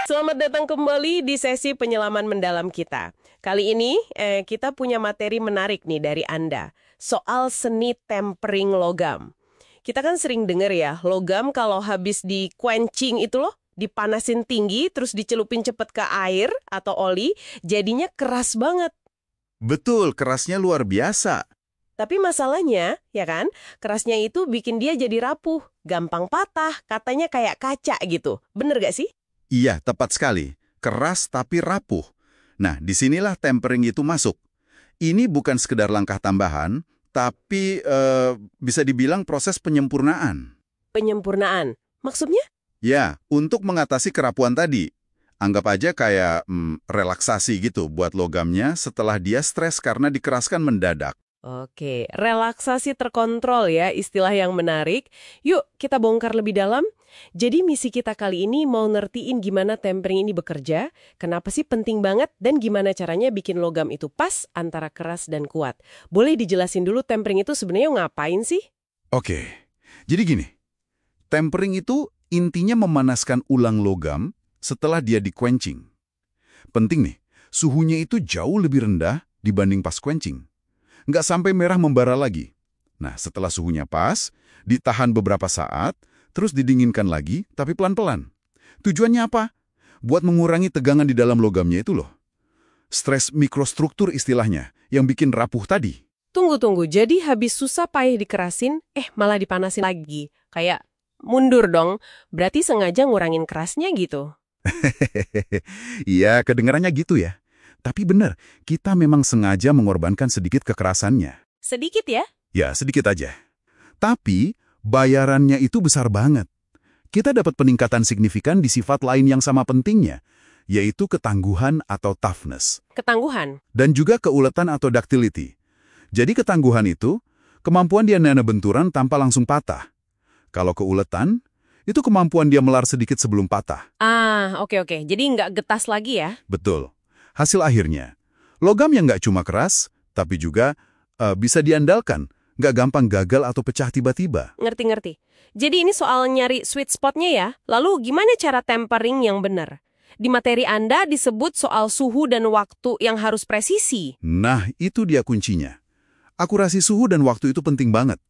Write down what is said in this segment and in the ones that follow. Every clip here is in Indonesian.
Selamat datang kembali di sesi penyelaman mendalam kita. Kali ini kita punya materi menarik nih dari Anda. Soal seni tempering logam. Kita kan sering dengar ya, logam kalau habis di quenching itu loh, dipanasin tinggi, terus dicelupin cepet ke air atau oli, jadinya keras banget. Betul, kerasnya luar biasa. Tapi masalahnya, ya kan, kerasnya itu bikin dia jadi rapuh, gampang patah, katanya kayak kaca gitu. Bener gak sih? Iya, tepat sekali. Keras tapi rapuh. Nah, disinilah tempering itu masuk. Ini bukan sekedar langkah tambahan, tapi bisa dibilang proses penyempurnaan. Penyempurnaan. Maksudnya? Ya, untuk mengatasi kerapuhan tadi. Anggap aja kayak relaksasi gitu buat logamnya setelah dia stres karena dikeraskan mendadak. Oke, relaksasi terkontrol ya, istilah yang menarik. Yuk, kita bongkar lebih dalam. Jadi misi kita kali ini mau ngertiin gimana tempering ini bekerja, kenapa sih penting banget, dan gimana caranya bikin logam itu pas antara keras dan kuat. Boleh dijelasin dulu tempering itu sebenarnya ngapain sih? Oke, jadi gini. Tempering itu intinya memanaskan ulang logam setelah dia di-quenching. Penting nih, suhunya itu jauh lebih rendah dibanding pas quenching. Nggak sampai merah membara lagi. Nah, setelah suhunya pas, ditahan beberapa saat, terus didinginkan lagi, tapi pelan-pelan. Tujuannya apa? Buat mengurangi tegangan di dalam logamnya itu loh. Stres mikrostruktur istilahnya, yang bikin rapuh tadi. Tunggu, jadi habis susah payah dikerasin, malah dipanasin lagi. Kayak mundur dong, berarti sengaja ngurangin kerasnya gitu. Iya, kedengarannya gitu ya. Tapi benar, kita memang sengaja mengorbankan sedikit kekerasannya. Sedikit ya? Ya, sedikit aja. Tapi, bayarannya itu besar banget. Kita dapat peningkatan signifikan di sifat lain yang sama pentingnya, yaitu ketangguhan atau toughness. Ketangguhan. Dan juga keuletan atau ductility. Jadi ketangguhan itu, kemampuan dia nana benturan tanpa langsung patah. Kalau keuletan, itu kemampuan dia melar sedikit sebelum patah. Oke. Jadi nggak getas lagi ya? Betul. Hasil akhirnya, logam yang nggak cuma keras, tapi juga bisa diandalkan, nggak gampang gagal atau pecah tiba-tiba. Ngerti. Jadi ini soal nyari sweet spotnya ya? Lalu gimana cara tempering yang benar? Di materi Anda disebut soal suhu dan waktu yang harus presisi. Nah, itu dia kuncinya. Akurasi suhu dan waktu itu penting banget.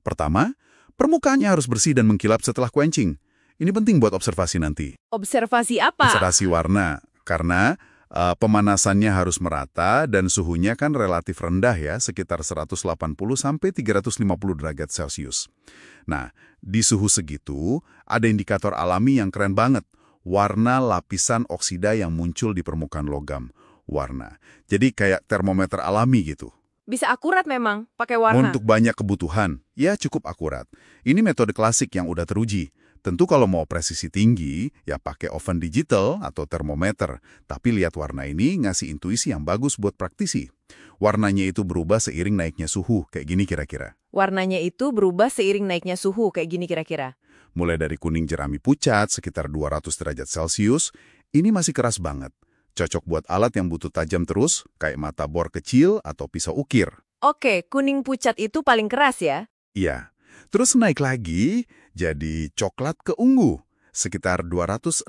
Pertama, permukaannya harus bersih dan mengkilap setelah quenching. Ini penting buat observasi nanti. Observasi apa? Observasi warna, karena pemanasannya harus merata dan suhunya kan relatif rendah ya, sekitar 180 sampai 350 derajat Celcius. Nah, di suhu segitu ada indikator alami yang keren banget, warna lapisan oksida yang muncul di permukaan logam. Warna. Jadi kayak termometer alami gitu. Bisa akurat memang, pakai warna. Untuk banyak kebutuhan, ya cukup akurat. Ini metode klasik yang udah teruji. Tentu kalau mau presisi tinggi, ya pakai oven digital atau termometer. Tapi lihat warna ini ngasih intuisi yang bagus buat praktisi. Warnanya itu berubah seiring naiknya suhu, kayak gini kira-kira. Warnanya itu berubah seiring naiknya suhu, kayak gini kira-kira. Mulai dari kuning jerami pucat, sekitar 200 derajat Celcius, ini masih keras banget. Cocok buat alat yang butuh tajam terus, kayak mata bor kecil atau pisau ukir. Oke, kuning pucat itu paling keras ya? Iya. Terus naik lagi, jadi coklat ke ungu, sekitar 260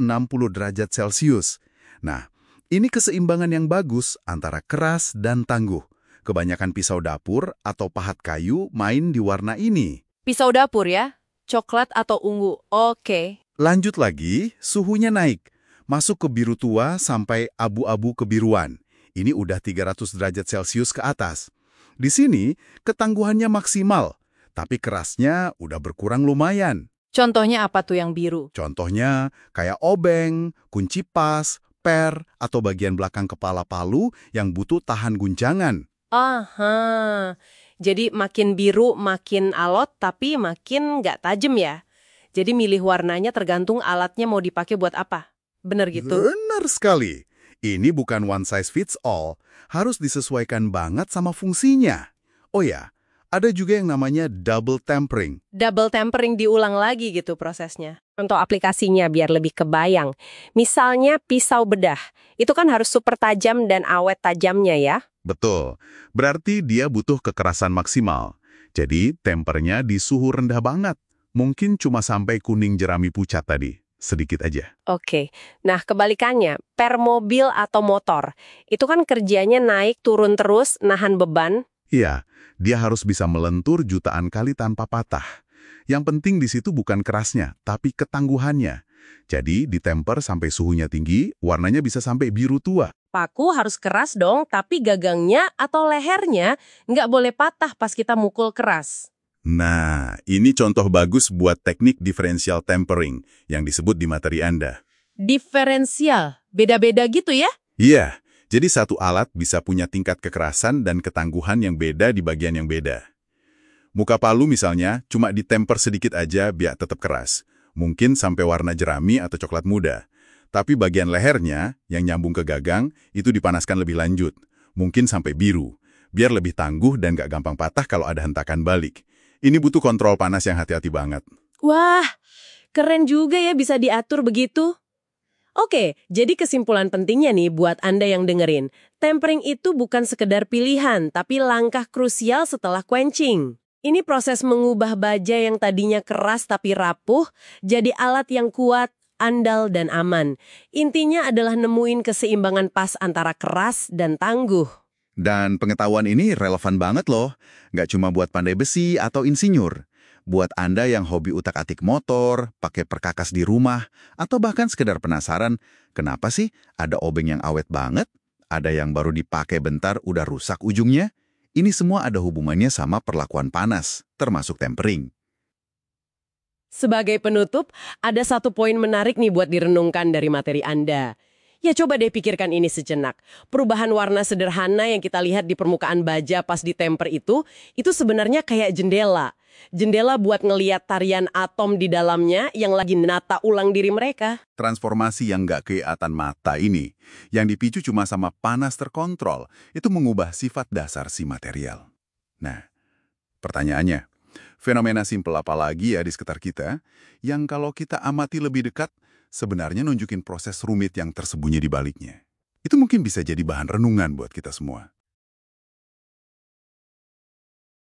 derajat Celcius. Nah, ini keseimbangan yang bagus antara keras dan tangguh. Kebanyakan pisau dapur atau pahat kayu main di warna ini. Pisau dapur ya? Coklat atau ungu, oke. Lanjut lagi, suhunya naik. Masuk ke biru tua sampai abu-abu kebiruan. Ini udah 300 derajat Celcius ke atas. Di sini, ketangguhannya maksimal. Tapi kerasnya udah berkurang lumayan. Contohnya apa tuh yang biru? Contohnya kayak obeng, kunci pas, per, atau bagian belakang kepala palu yang butuh tahan guncangan. Jadi makin biru makin alot tapi makin nggak tajam ya? Jadi milih warnanya tergantung alatnya mau dipakai buat apa? Bener gitu? Benar sekali. Ini bukan one size fits all. Harus disesuaikan banget sama fungsinya. Oh ya, ada juga yang namanya double tempering. Double tempering diulang lagi gitu prosesnya. Untuk aplikasinya biar lebih kebayang. Misalnya pisau bedah, itu kan harus super tajam dan awet tajamnya ya. Betul. Berarti dia butuh kekerasan maksimal. Jadi tempernya di suhu rendah banget. Mungkin cuma sampai kuning jerami pucat tadi. sedikit aja. Oke, nah kebalikannya, per mobil atau motor, itu kan kerjanya naik turun terus, nahan beban. Iya, dia harus bisa melentur jutaan kali tanpa patah. Yang penting di situ bukan kerasnya, tapi ketangguhannya. Jadi, ditemper sampai suhunya tinggi, warnanya bisa sampai biru tua. Paku harus keras dong, tapi gagangnya atau lehernya nggak boleh patah pas kita mukul keras. Nah, ini contoh bagus buat teknik differential tempering yang disebut di materi Anda. Diferensial, beda-beda gitu ya? Iya, jadi satu alat bisa punya tingkat kekerasan dan ketangguhan yang beda di bagian yang beda. Muka palu misalnya cuma ditemper sedikit aja biar tetap keras. Mungkin sampai warna jerami atau coklat muda. Tapi bagian lehernya yang nyambung ke gagang itu dipanaskan lebih lanjut. Mungkin sampai biru. Biar lebih tangguh dan gak gampang patah kalau ada hentakan balik. Ini butuh kontrol panas yang hati-hati banget. Wah, keren juga ya bisa diatur begitu. Oke, jadi kesimpulan pentingnya nih buat Anda yang dengerin. Tempering itu bukan sekedar pilihan, tapi langkah krusial setelah quenching. Ini proses mengubah baja yang tadinya keras tapi rapuh, jadi alat yang kuat, andal, dan aman. Intinya adalah nemuin keseimbangan pas antara keras dan tangguh. Dan pengetahuan ini relevan banget loh. Nggak cuma buat pandai besi atau insinyur. Buat Anda yang hobi utak-atik motor, pakai perkakas di rumah, atau bahkan sekedar penasaran, kenapa sih ada obeng yang awet banget? Ada yang baru dipakai bentar udah rusak ujungnya? Ini semua ada hubungannya sama perlakuan panas, termasuk tempering. Sebagai penutup, ada satu poin menarik nih buat direnungkan dari materi Anda. Ya coba deh pikirkan ini sejenak. Perubahan warna sederhana yang kita lihat di permukaan baja pas ditemper itu sebenarnya kayak jendela. Jendela buat ngeliat tarian atom di dalamnya yang lagi menata ulang diri mereka. Transformasi yang nggak kelihatan mata ini, yang dipicu cuma sama panas terkontrol, itu mengubah sifat dasar si material. Nah, pertanyaannya, fenomena simpel apa lagi ya di sekitar kita, yang kalau kita amati lebih dekat, sebenarnya nunjukin proses rumit yang tersembunyi di baliknya. Itu mungkin bisa jadi bahan renungan buat kita semua.